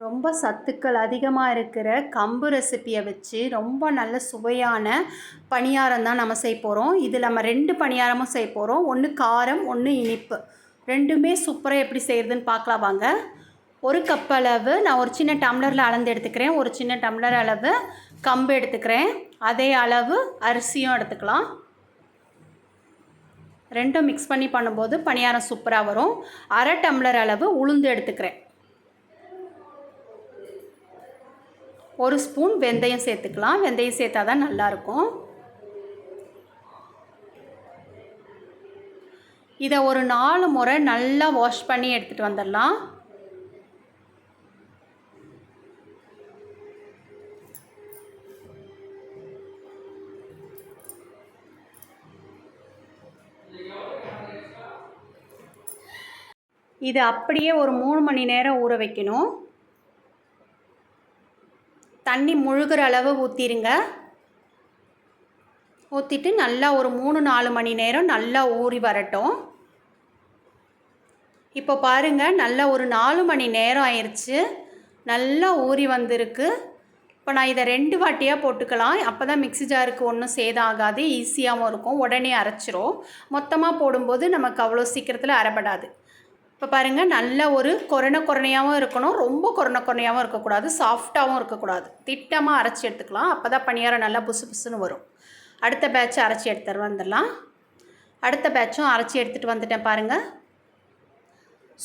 ரொம்ப சத்துக்கள் அதிகமாக இருக்கிற கம்பு ரெசிப்பியை வச்சு ரொம்ப நல்ல சுவையான பணியாரம் தான் நம்ம செய்ய போகிறோம். இதில் நம்ம 2 பணியாரமும் செய்ய போகிறோம். ஒன்று காரம், ஒன்று இனிப்பு. ரெண்டுமே சூப்பராக எப்படி செய்கிறதுன்னு பார்க்கலாம் வாங்க. ஒரு கப் அளவு நான் ஒரு சின்ன டம்ளரில் அளந்து எடுத்துக்கிறேன். ஒரு சின்ன டம்ளர் அளவு கம்பு எடுத்துக்கிறேன். அதே அளவு அரிசியும் எடுத்துக்கலாம். ரெண்டும் மிக்ஸ் பண்ணி பண்ணும்போது பணியாரம் சூப்பராக வரும். அரை டம்ளர் அளவு உளுந்து எடுத்துக்கிறேன். ஒரு ஸ்பூன் வெந்தயம் சேர்த்துக்கலாம். வெந்தயம் சேர்த்தா தான் நல்லாயிருக்கும். இதை ஒரு 4 முறை நல்லா வாஷ் பண்ணி எடுத்துகிட்டு வந்துடலாம். இது அப்படியே ஒரு 3 மணி நேரம் ஊற வைக்கணும். தண்ணி முழுகிற அளவு ஊற்றிடுங்க. ஊற்றிட்டு நல்லா ஒரு 3-4 மணி நேரம் நல்லா ஊறி வரட்டும். இப்போ பாருங்கள், நல்லா ஒரு 4 மணி நேரம் ஆயிடுச்சு. நல்லா ஊறி வந்திருக்கு. இப்போ நான் இதை 2 வாட்டியாக போட்டுக்கலாம். அப்போ தான் மிக்ஸி ஜாருக்கு ஒன்றும் சேதம் ஆகாது, ஈஸியாகவும் இருக்கும், உடனே அரைச்சிரும். மொத்தமாக போடும்போது நமக்கு அவ்வளோ சீக்கிரத்தில் அரைப்படாது. இப்போ பாருங்கள், நல்ல ஒரு கொரணையாகவும் இருக்கணும், ரொம்ப கொரணையாகவும் இருக்கக்கூடாது, சாஃப்டாகவும் இருக்கக்கூடாது. திட்டமாக அரைச்சி எடுத்துக்கலாம். அப்போ தான் பணியாரம் நல்லா புசு புசுன்னு வரும். அடுத்த பேட்சை அரைச்சி எடுத்துகிட்டு வந்துடலாம். அடுத்த பேட்சும் அரைச்சி எடுத்துகிட்டு வந்துட்டேன் பாருங்கள்.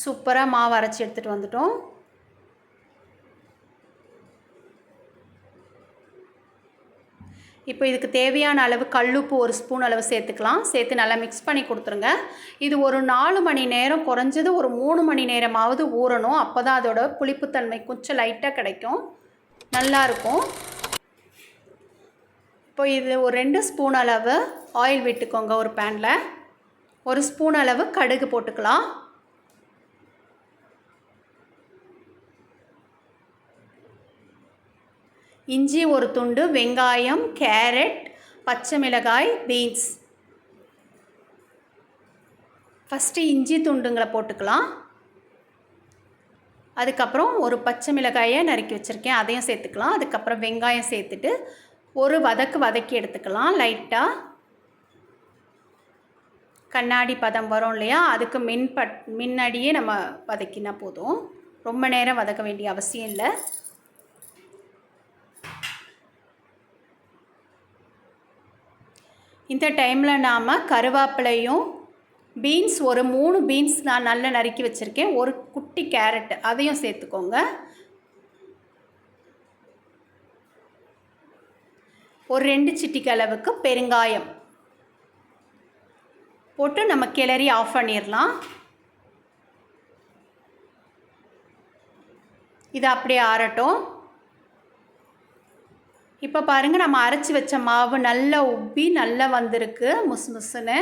சூப்பராக மாவு அரைச்சி எடுத்துகிட்டு வந்துட்டோம். இப்போ இதுக்கு தேவையான அளவு கல்லுப்பு 1 ஸ்பூன் அளவு சேர்த்துக்கலாம். சேர்த்து நல்லா மிக்ஸ் பண்ணி கொடுத்துருங்க. இது ஒரு 4 மணி நேரம், குறைஞ்சது ஒரு 3 மணி நேரமாவது ஊறணும். அப்போ தான் அதோட புளிப்புத்தன்மை கொஞ்சம் லைட்டாக கிடைக்கும், நல்லாயிருக்கும். இப்போ இது ஒரு 2 ஸ்பூன் அளவு ஆயில் விட்டுக்கோங்க. ஒரு பேனில் 1 ஸ்பூன் அளவு கடுகு போட்டுக்கலாம். இஞ்சி ஒரு துண்டு, வெங்காயம், கேரட், பச்சை மிளகாய், பீன்ஸ். ஃபஸ்ட்டு இஞ்சி துண்டுங்களை போட்டுக்கலாம். அதுக்கப்புறம் ஒரு பச்சை மிளகாயை நறுக்கி வச்சுருக்கேன், அதையும் சேர்த்துக்கலாம். அதுக்கப்புறம் வெங்காயம் சேர்த்துட்டு ஒரு வதக்கி எடுத்துக்கலாம். லைட்டாக கண்ணாடி பதம் வரும் இல்லையா, அதுக்கு முன்னாடியே நம்ம வதக்கினா போதும். ரொம்ப நேரம் வதக்க வேண்டிய அவசியம் இல்லை. இந்த டைமில் நாம் கருவேப்பிலையும், பீன்ஸ் ஒரு 3 பீன்ஸ் நான் நல்லா நறுக்கி வச்சுருக்கேன், ஒரு குட்டி கேரட் அதையும் சேர்த்துக்கோங்க. ஒரு 2 சிட்டிகை அளவுக்கு பெருங்காயம் போட்டு நம்ம கிளறி ஆஃப் பண்ணிடலாம். இது அப்படியே ஆறட்டும். இப்போ பாருங்கள், நம்ம அரைச்சி வச்ச மாவு நல்லா உப்பி நல்லா வந்திருக்கு, முசு முசுன்னு.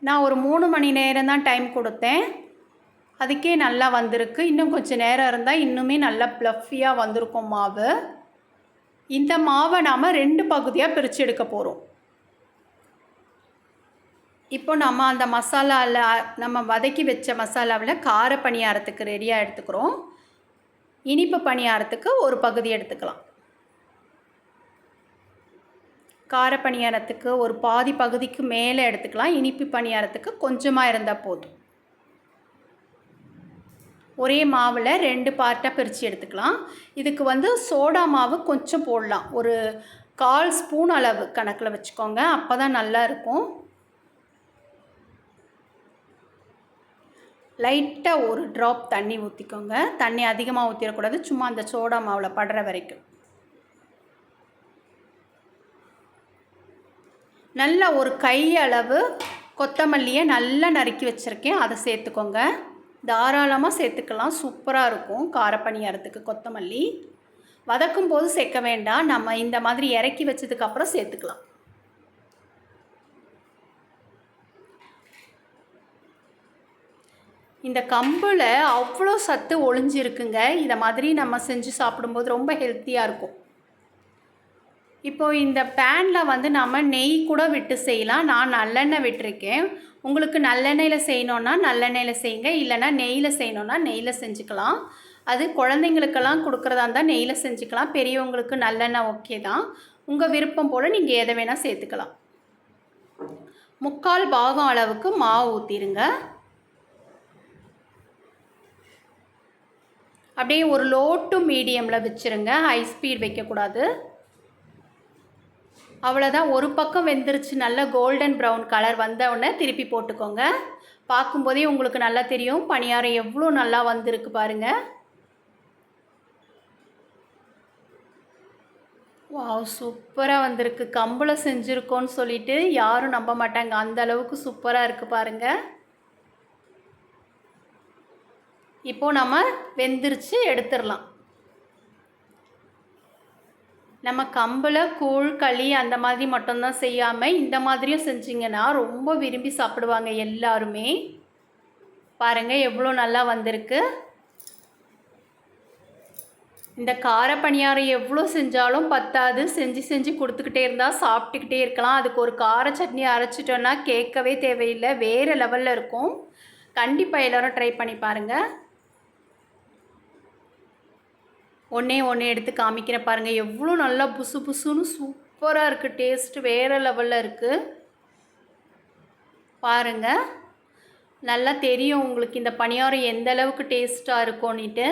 நான் ஒரு 3 மணி நேரம் தான் டைம் கொடுத்தேன், அதுக்கே நல்லா வந்திருக்கு. இன்னும் கொஞ்சம் நேரம் இருந்தால் இன்னுமே நல்லா ப்ளஃபியாக வந்திருக்கும் மாவு. இந்த மாவை நாம் 2 பகுதியாக பிரித்து எடுக்க போகிறோம். இப்போ நம்ம அந்த மசாலாவில், நம்ம வதக்கி வச்ச மசாலாவில் கார பணியாரத்துக்கு ரெடியாக எடுத்துக்கிறோம். இனிப்பு பணியாரத்துக்கு ஒரு பகுதி எடுத்துக்கலாம். கார பணியாரத்துக்கு ஒரு பாதி பகுதிக்கு மேலே எடுத்துக்கலாம். இனிப்பு பணியாரத்துக்கு கொஞ்சமாக இருந்தால் போதும். ஒரே மாவில் 2 பார்ட்டாக பிரித்து எடுத்துக்கலாம். இதுக்கு சோடா மாவு கொஞ்சம் போடலாம், ஒரு 1/4 ஸ்பூன் அளவு கணக்கில் வச்சுக்கோங்க, அப்போ தான் நல்லா இருக்கும். லைட்டாக ஒரு ட்ராப் தண்ணி ஊற்றிக்கோங்க. தண்ணி அதிகமாக ஊற்றிடக்கூடாது, சும்மா அந்த சோடா மாவில் படுற வரைக்கும். நல்லா ஒரு கை அளவு கொத்தமல்லியை நல்லா நறுக்கி வச்சுருக்கேன், அதை சேர்த்துக்கோங்க. தாராளமாக சேர்த்துக்கலாம், சூப்பராக இருக்கும் கார பணியாரத்துக்கு. கொத்தமல்லி வதக்கும் போது சேர்க்க வேண்டாம், நம்ம இந்த மாதிரி இறக்கி வச்சதுக்கப்புறம் சேர்த்துக்கலாம். இந்த கம்பில் அவ்வளோ சத்து ஒளிஞ்சிருக்குங்க. இதை மாதிரி நம்ம செஞ்சு சாப்பிடும்போது ரொம்ப ஹெல்த்தியாக இருக்கும். இப்போது இந்த பேனில் நம்ம நெய் கூட விட்டு செய்யலாம். நான் நல்லெண்ணெய் விட்டுருக்கேன். உங்களுக்கு நல்லெண்ணெயில் செய்யணுன்னா நல்லெண்ணெயில் செய்யுங்க, இல்லைனா நெய்யில் செய்யணுன்னா நெய்யில் செஞ்சுக்கலாம். அது குழந்தைங்களுக்கெல்லாம் கொடுக்குறதா இருந்தால் நெய்யில் செஞ்சுக்கலாம். பெரியவங்களுக்கு நல்லெண்ணெய் ஓகே தான். உங்கள் விருப்பம் போல் நீங்கள் எதை வேணால் சேர்த்துக்கலாம். 3/4 பாகம் அளவுக்கு மாவு ஊற்றிடுங்க. அப்படியே ஒரு லோ டு மீடியமில் வச்சுருங்க, ஹை ஸ்பீட் வைக்கக்கூடாது. அவ்வளோதான். ஒரு பக்கம் வெந்துருச்சு, நல்ல கோல்டன் ப்ரௌன் கலர் வந்தவுடனே திருப்பி போட்டுக்கோங்க. பார்க்கும்போதே உங்களுக்கு நல்லா தெரியும் பணியாரம் எவ்வளோ நல்லா வந்திருக்கு பாருங்கள். வாவ், சூப்பராக வந்திருக்கு. கம்பில் செஞ்சுருக்கோன்னு சொல்லிட்டு யாரும் நம்ப மாட்டாங்க, அந்த அளவுக்கு சூப்பராக இருக்குது பாருங்கள். இப்போது நம்ம வெந்துருச்சு, எடுத்துடலாம். நம்ம கம்பில் கூழ் களி அந்த மாதிரி மட்டும்தான் செய்யாமல் இந்த மாதிரியும் செஞ்சிங்கன்னா ரொம்ப விரும்பி சாப்பிடுவாங்க எல்லாருமே. பாருங்கள் எவ்வளோ நல்லா வந்திருக்கு. இந்த கார பணியாரம் எவ்வளோ செஞ்சாலும் பத்தாது, செஞ்சு செஞ்சு கொடுத்துக்கிட்டே இருந்தால் சாப்பிட்டுக்கிட்டே இருக்கலாம். அதுக்கு ஒரு கார சட்னி அரைச்சிட்டோன்னா கேட்கவே தேவையில்லை, வேறு லெவலில் இருக்கும். கண்டிப்பாக எல்லோரும் ட்ரை பண்ணி பாருங்கள். ஒன்றே எடுத்து காமிக்கிறேன் பாருங்கள். எவ்வளோ நல்லா புசு புசுன்னு சூப்பராக இருக்குது, டேஸ்ட்டு வேறு லெவலில் இருக்குது பாருங்கள். நல்லா தெரியும் உங்களுக்கு இந்த பணியாரம் எந்த அளவுக்கு டேஸ்ட்டாக இருக்கும்னுட்டு.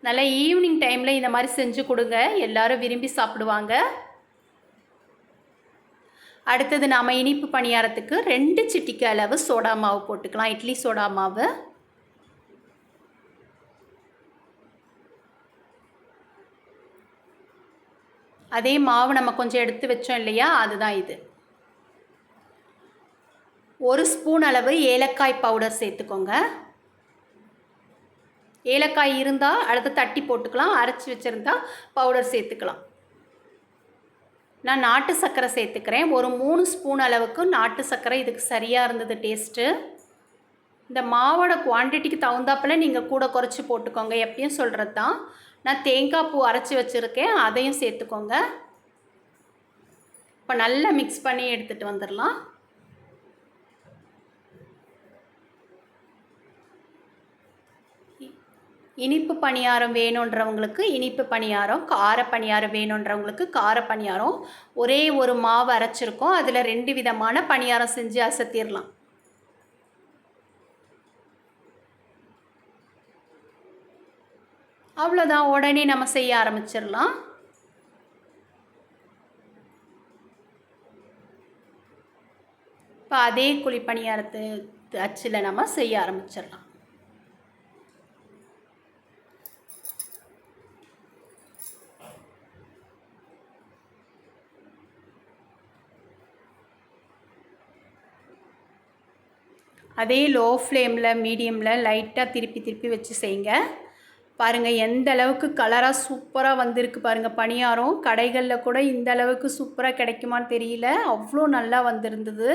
நல்லா ஈவினிங் டைமில் இந்த மாதிரி செஞ்சு கொடுங்க, எல்லோரும் விரும்பி சாப்பிடுவாங்க. அடுத்தது நாம் இனிப்பு பணியாரத்துக்கு 2 சிட்டிக்கு அளவு சோடா மாவு போட்டுக்கலாம், இட்லி சோடா மாவு. அதே மாவு நம்ம கொஞ்சம் எடுத்து வச்சோம் இல்லையா, அதுதான் இது. 1 ஸ்பூன் அளவு ஏலக்காய் பவுடர் சேர்த்துக்கோங்க. ஏலக்காய் இருந்தால் அடுத்து தட்டி போட்டுக்கலாம், அரைச்சி வச்சுருந்தா பவுடர் சேர்த்துக்கலாம். நான் நாட்டு சர்க்கரை சேர்த்துக்கிறேன். ஒரு 3 ஸ்பூன் அளவுக்கு நாட்டு சர்க்கரை இதுக்கு சரியாக இருந்தது டேஸ்ட்டு. இந்த மாவோட குவான்டிட்டிக்கு தகுந்தாப்பில் நீங்கள் கூட குறைச்சி போட்டுக்கோங்க, எப்பயும் சொல்கிறது தான். நான் தேங்காய் பூ அரைச்சி வச்சுருக்கேன், அதையும் சேர்த்துக்கோங்க. இப்போ நல்லா மிக்ஸ் பண்ணி எடுத்துகிட்டு வந்துடலாம். இனிப்பு பணியாரம் வேணுன்றவங்களுக்கு இனிப்பு பணியாரம், கார பணியாரம் வேணுன்றவங்களுக்கு கார பணியாரம். ஒரே ஒரு மாவு அரைச்சிருக்கோம், அதில் 2 விதமான பணியாரம் செஞ்சு அசத்திடலாம். அவ்வளோதான், உடனே நம்ம செய்ய ஆரம்பிச்சிடலாம். இப்போ அதே குழி பணியாரத்து அச்சில் நம்ம செய்ய ஆரம்பிச்சிடலாம். அதே லோ ஃப்ளேமில் மீடியமில் லைட்டாக திருப்பி வச்சு செய்யுங்க. பாருங்கள் எந்த அளவுக்கு கலராக சூப்பராக வந்திருக்கு பாருங்கள். பணியாரம் கடைகளில் கூட இந்த அளவுக்கு சூப்பராக கிடைக்குமான்னு தெரியல, அவ்வளோ நல்லா வந்திருந்தது.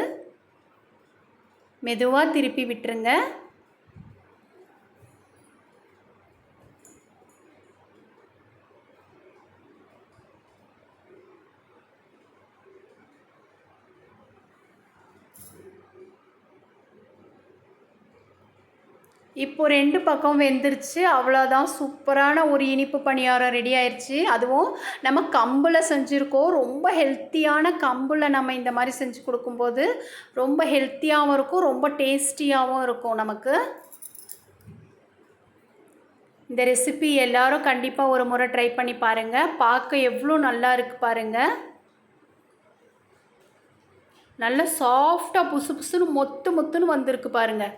மெதுவாக திருப்பி விட்டுருங்க. இப்போ 2 பக்கம் வெந்துருச்சு, அவ்வளோதான். சூப்பரான ஒரு இனிப்பு பணியாரம் ரெடி ஆயிடுச்சு. அதுவும் நம்ம கம்பில் செஞ்சுருக்கோம். ரொம்ப ஹெல்த்தியான கம்பில் நம்ம இந்த மாதிரி செஞ்சு கொடுக்கும்போது ரொம்ப ஹெல்த்தியாகவும் இருக்கும், ரொம்ப டேஸ்டியாகவும் இருக்கும் நமக்கு. இந்த ரெசிபி எல்லோரும் கண்டிப்பாக ஒரு முறை ட்ரை பண்ணி பாருங்கள். பார்க்க எவ்வளோ நல்லா இருக்குது பாருங்கள். நல்லா சாஃப்டாக புசு புசுன்னு மொத்துன்னு வந்திருக்கு பாருங்கள்.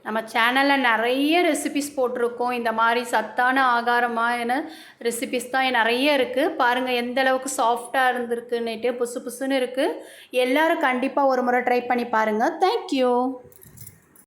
நம்ம சேனலில் நிறைய ரெசிபிஸ் போட்டிருக்கோம். இந்த மாதிரி சத்தான ஆகாரமான ரெசிபிஸ் தான் நிறைய இருக்குது. பாருங்கள் எந்த அளவுக்கு சாஃப்டாக இருந்திருக்குன்னுட்டு, புசு புசுன்னு இருக்குது. எல்லோரும் கண்டிப்பாக ஒரு முறை ட்ரை பண்ணி பாருங்கள். தேங்க்யூ.